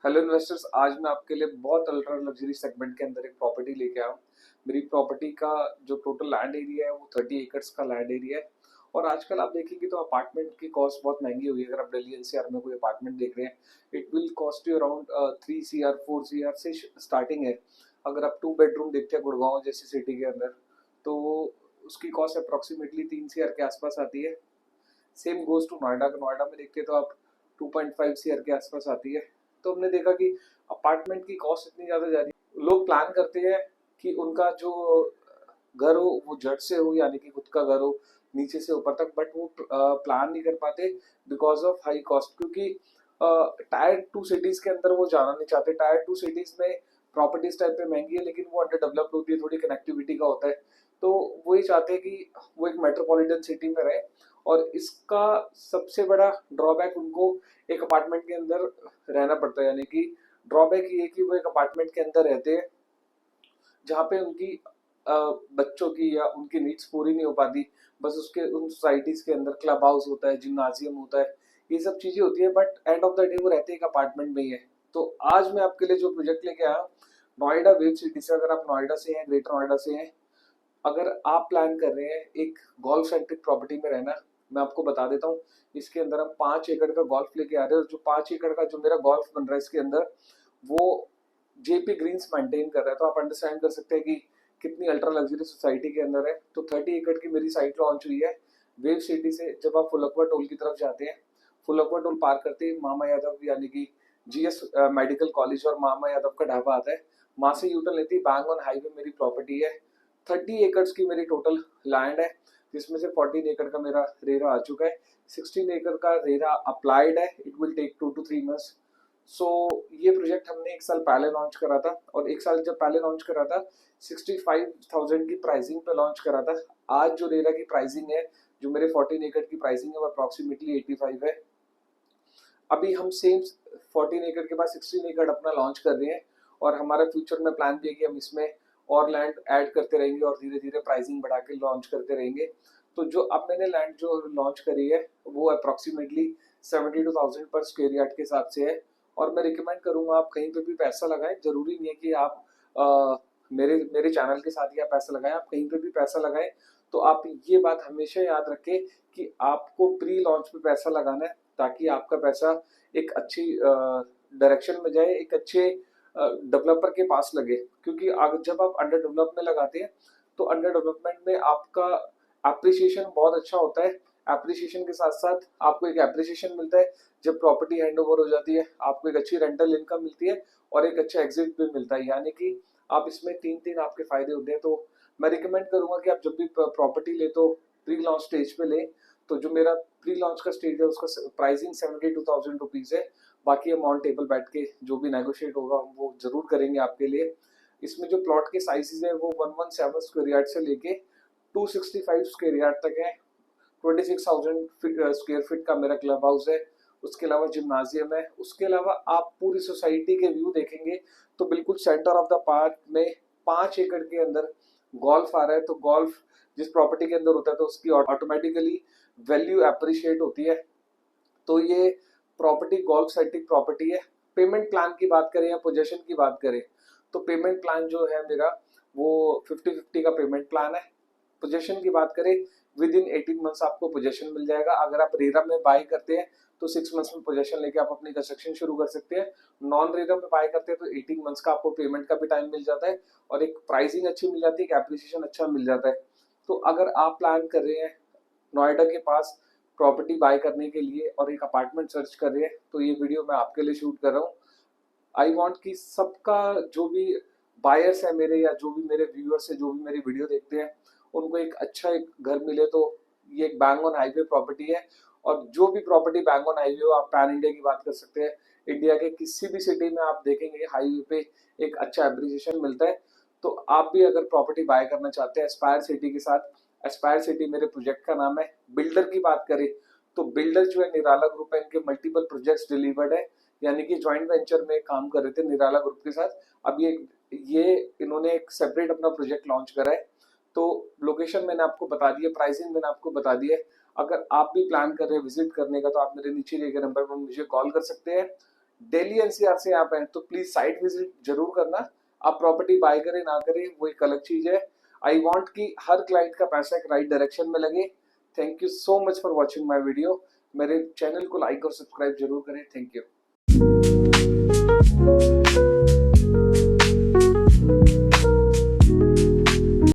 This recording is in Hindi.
हेलो इन्वेस्टर्स, आज मैं आपके लिए बहुत अल्ट्रा लग्जरी सेगमेंट के अंदर एक प्रॉपर्टी लेके आया हूँ। मेरी प्रॉपर्टी का जो टोटल लैंड एरिया है वो 30 एकड़ का लैंड एरिया है। और आजकल आप देखेंगे तो अपार्टमेंट की कॉस्ट बहुत महंगी हुई है। अगर आप दिल्ली एनसीआर में कोई अपार्टमेंट देख रहे हैं, it will cost you around 3 CR 4 CR से स्टार्टिंग है। अगर आप 2 बेडरूम देखते हैं गुड़गांव जैसी सिटी के अंदर, तो उसकी कॉस्ट अप्रोक्सीमेटली 3 CR के आसपास आती है। Same goes to Noida. Noida में देखते तो आप 2.5 CR के आसपास आती है। तो हमने देखा कि अपार्टमेंट की कॉस्ट इतनी ज्यादा जा रही है, लोग प्लान करते हैं कि उनका जो घर हो वो जड़ से हो, यानी कि खुद का घर हो नीचे से ऊपर तक, बट वो प्लान नहीं कर पाते बिकॉज ऑफ हाई कॉस्ट। क्योंकि टायर 2 सिटीज के अंदर वो जाना नहीं चाहते। टायर 2 सिटीज में प्रॉपर्टीज टाइप पे महंगी है, लेकिन वो अंडर डेवलप्ड होती है, थोड़ी कनेक्टिविटी का होता है। तो वो ये चाहते हैं कि वो एक मेट्रोपॉलिटन सिटी में रहे। और इसका सबसे बड़ा ड्रॉबैक उनको एक अपार्टमेंट के अंदर रहना पड़ता है, यानी कि ड्रॉबैक ये कि वो एक अपार्टमेंट के अंदर रहते हैं जहाँ पे उनकी बच्चों की या उनकी नीड्स पूरी नहीं हो पाती। बस उसके उन सोसाइटीज के अंदर क्लब हाउस होता है, जिम्नाजियम होता है, ये सब चीजें होती है, but end of the day वो रहते एक अपार्टमेंट में ही है। तो आज मैं आपके लिए जो प्रोजेक्ट लेके आया, नोएडा वेब सिटी से। अगर आप नोएडा से हैं, ग्रेटर नोएडा से हैं, अगर आप प्लान कर रहे हैं एक गोल्फ सेंट्रिक प्रॉपर्टी में रहना, मैं आपको बता देता हूँ। इसके अंदर हम 5 एकड़ का गोल्फ लेके आ रहे हैं, और जो 5 एकड़ का जो मेरा गोल्फ बन रहा है इसके अंदर, वो जेपी ग्रीन्स मेंटेन कर रहा है। तो आप अंडरस्टैंड कर सकते हैं कि कितनी अल्ट्रा लग्जरी सोसाइटी के अंदर है। तो 30 एकड़ की मेरी साइट लॉन्च हुई है वेव सिटी से। जब आप फुलकवा टोल की तरफ जाते हैं, फुलकवा टोल पार करते ही मामा यादव यानी कि जीएस मेडिकल कॉलेज और मामा यादव का ढाबा आता है। वहां से यूटर्न लेती बैंग ऑन हाईवे मेरी प्रॉपर्टी है। 30 एकड़ की मेरी टोटल लैंड है, जिसमें से 14 एकड़ का मेरा रेरा आ चुका है। 16 एकड़ का रेरा अप्लाइड है। It will take 2 to 3 months। सो ये प्रोजेक्ट हमने 1 साल पहले लॉन्च करा था, और 1 साल जब पहले लॉन्च करा था 65,000 की प्राइसिंग पे लॉन्च करा था। आज जो रेरा की प्राइसिंग है, जो मेरे 14 एकड़ की प्राइसिंग है, वो अप्रोक्सीमेटली 85 है। अभी हम सेम 14 एकड़ के बाद 16 एकड़ अपना लॉन्च कर रहे हैं, और हमारा फ्यूचर में प्लान भी है कि हम इसमें और लैंड ऐड करते रहेंगे और धीरे धीरे प्राइसिंग बढ़ा के लॉन्च करते रहेंगे। तो जो अब मैंने लैंड जो लॉन्च करी है वो अप्रोक्सीमेटली 72,000 पर स्क्वेयर यार्ड के हिसाब से है। और मैं रिकमेंड करूंगा आप कहीं पे भी पैसा लगाएं। जरूरी नहीं है कि आप मेरे मेरे चैनल के साथ ही आप पैसा लगाएं, आप कहीं पे भी पैसा लगाएं। तो आप ये बात हमेशा याद रखें कि आपको प्री लॉन्च पे पैसा लगाना है, ताकि आपका पैसा एक अच्छी डायरेक्शन में जाए, एक अच्छे डेवलपर के पास लगे। क्योंकि जब आप अंडर डेवलप में लगाते हैं, तो अंडर डेवलपमेंट में आपका एप्रिसिएशन बहुत अच्छा होता है। एप्रिसिएशन के साथ साथ आपको एक एप्रिसिएशन मिलता है। जब प्रॉपर्टी हैंड ओवर हो जाती है, आपको एक अच्छी रेंटल इनकम मिलती है, और एक अच्छा एग्जिट भी मिलता है। यानी कि आप इसमें तीन तीन आपके फायदे होते हैं। तो मैं रिकमेंड करूंगा कि आप जब भी प्रॉपर्टी ले तो प्री लॉन्च स्टेज पे ले। तो जो मेरा प्री लॉन्च का स्टेज है उसका प्राइसिंग 72,000 रुपीज है। बाकी अमाउंट टेबल बैठ के जो भी नेगोशिएट होगा हम वो जरूर करेंगे आपके लिए। इसमें जो प्लॉट के साइजेस है वो 117 स्क्वायर यार्ड से लेके 265 स्क्वायर यार्ड तक है। 26,000 स्क्वायर फीट का मेरा क्लब हाउस है। उसके अलावा जिम्नाजियम है। उसके अलावा आप पूरी सोसाइटी के व्यू देखेंगे तो बिल्कुल सेंटर ऑफ द पार्क में 5 एकड़ के अंदर गोल्फ आ रहा है। तो गोल्फ जिस प्रॉपर्टी के अंदर होता है तो उसकी ऑटोमेटिकली वैल्यू अप्रिशिएट होती है। तो ये प्रॉपर्टी गोल्फ सेंट्रिक प्रॉपर्टी है। पेमेंट प्लान की बात करें या पोजेशन की बात करें, तो पेमेंट प्लान जो है मेरा वो 50-50 का पेमेंट प्लान है। पोजेशन की बात करें, विद इन 18 मंथ्स आपको पोजेशन मिल जाएगा। अगर आप रेरा में बाय करते हैं तो 6 मंथ्स में पोजेशन लेके आप अपनी कंस्ट्रक्शन शुरू कर सकते हैं। नॉन रेरा में बाय करते हैं तो 18 मंथ्स का आपको पेमेंट का भी टाइम मिल जाता है, और एक प्राइसिंग अच्छी मिल जाती है, एक एप्रिसिएशन अच्छा मिल जाता है। तो अगर आप प्लान कर रहे हैं नोएडा के पास प्रॉपर्टी बाय करने के लिए और एक अपार्टमेंट सर्च कर रहे हैं, तो ये वीडियो मैं आपके लिए शूट कर रहा हूँ। आई वांट कि सबका जो भी बायर्स है मेरे, या जो भी मेरे व्यूअर्स है, जो भी मेरी वीडियो देखते हैं, उनको एक अच्छा एक घर मिले। तो ये एक बैंग ऑन हाईवे प्रॉपर्टी है। और जो भी प्रॉपर्टी बैंग ऑन हाईवे हो, आप पैन इंडिया की बात कर सकते हैं। इंडिया के किसी भी सिटी में आप देखेंगे हाईवे पे एक अच्छा एप्रिसिएशन मिलता है। तो आप भी अगर प्रॉपर्टी बाय करना चाहते हैं एस्पायर सिटी के साथ, एस्पायर सिटी मेरे प्रोजेक्ट का नाम है। बिल्डर की बात करें तो बिल्डर जो है निराला ग्रुप है, इनके मल्टीपल प्रोजेक्ट्स डिलीवर्ड है। यानी कि ज्वाइंट वेंचर में काम कर रहे थे निराला ग्रुप के साथ। अब ये इन्होंने एक सेपरेट अपना प्रोजेक्ट लॉन्च करा है। तो लोकेशन मैंने आपको बता दिया, प्राइसिंग मैंने आपको बता दी है। अगर आप भी प्लान कर रहे हैं विजिट करने का, तो आप मेरे नीचे दिए गए नंबर पर मुझे कॉल कर सकते हैं, दिल्ली एनसीआर से आप हैं तो प्लीज साइट विजिट जरूर करना। आप प्रॉपर्टी बाय करें ना करें वो एक अलग चीज है। आई वांट कि हर क्लाइंट का पैसा एक राइट डायरेक्शन में लगे। Thank you so much for watching my video. मेरे चैनल को लाइक और सब्सक्राइब जरूर करें। Thank you.